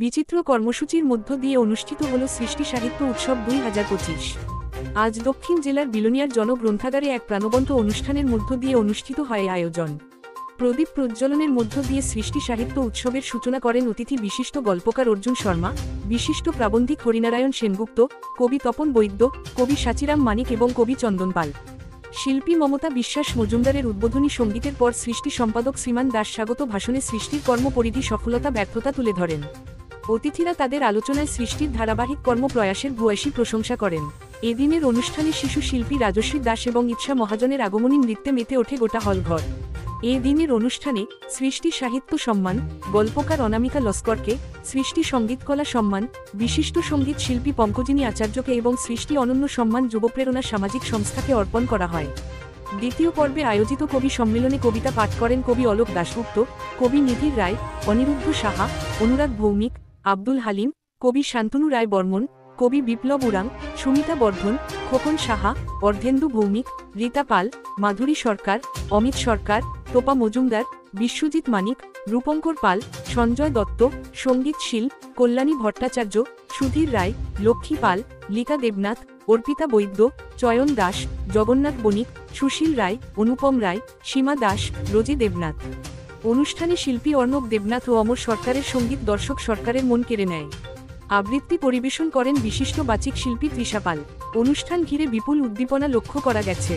বিচিত্র কর্মসূচির মধ্য দিয়ে অনুষ্ঠিত হল সৃষ্টি সাহিত্য উৎসব 2025। আজ দক্ষিণ জেলার বিলোনিয়ার জনগ্রন্থাগারে এক প্রাণবন্ত অনুষ্ঠানের মধ্য দিয়ে অনুষ্ঠিত হয় আয়োজন। প্রদীপ প্রজ্বলনের মধ্য দিয়ে সৃষ্টি সাহিত্য উৎসবের সূচনা করেন অতিথি বিশিষ্ট গল্পকার অর্জুন শর্মা, বিশিষ্ট প্রাবন্ধিক হরিনারায়ণ সেনগুপ্ত, কবি তপন বৈদ্য, কবি সাচিরাম মানিক এবং কবি চন্দন পাল। শিল্পী মমতা বিশ্বাস মজুমদারের উদ্বোধনী সঙ্গীতের পর সৃষ্টি সম্পাদক শ্রীমান দাস স্বাগত ভাষণে সৃষ্টির কর্মপরিধি সফলতা ব্যর্থতা তুলে ধরেন। অতিথিরা তাদের আলোচনায় সৃষ্টির ধারাবাহিক কর্মপ্রয়াসের ভূয়সী প্রশংসা করেন। এদিনের অনুষ্ঠানে শিশু শিল্পী রাজশ্রী দাস এবং ইচ্ছা মহাজনের আগমনী নৃত্যে মেতে ওঠে গোটা হলঘর। এ দিনের অনুষ্ঠানে সৃষ্টি সাহিত্য সম্মান, গল্পকার অনামিকা লস্করকে, সৃষ্টি সঙ্গীতকলা সম্মান, বিশিষ্ট সঙ্গীত শিল্পী পঙ্কজিনী আচার্যকে এবং সৃষ্টি অনন্য সম্মান যুবপ্রেরণা সামাজিক সংস্থাকে অর্পণ করা হয়। দ্বিতীয় পর্বে আয়োজিত কবি সম্মেলনে কবিতা পাঠ করেন কবি অলোক দাশগুপ্ত, কবি নিধির রায়, অনিরুদ্ধ সাহা, অনুরাগ ভৌমিক, আব্দুল হালিম, কবি শান্তনু রায় বর্মন, কবি বিপ্লব উরাং, সুমিতা বর্ধন, খোকন সাহা, অর্ধেন্দু ভৌমিক, রীতা পাল, মাধুরী সরকার, অমিত সরকার, তোপা মজুমদার, বিশ্বজিৎ মানিক, রূপঙ্কর পাল, সঞ্জয় দত্ত, সঙ্গীত শীল, কল্যাণী ভট্টাচার্য, সুধীর রায়, লক্ষ্মী পাল, লিকা দেবনাথ, অর্পিতা বৈদ্য, চয়ন দাস, জগন্নাথ বণিক, সুশীল রায়, অনুপম রায়, সীমা দাস, রোজি দেবনাথ। অনুষ্ঠানে শিল্পী অর্ণব দেবনাথ ও অমর সরকারের সঙ্গীত দর্শক সরকারের মন কেড়ে নেয়। আবৃত্তি পরিবেশন করেন বিশিষ্ট বাচিক শিল্পী তৃষা পাল। অনুষ্ঠান ঘিরে বিপুল উদ্দীপনা লক্ষ্য করা গেছে।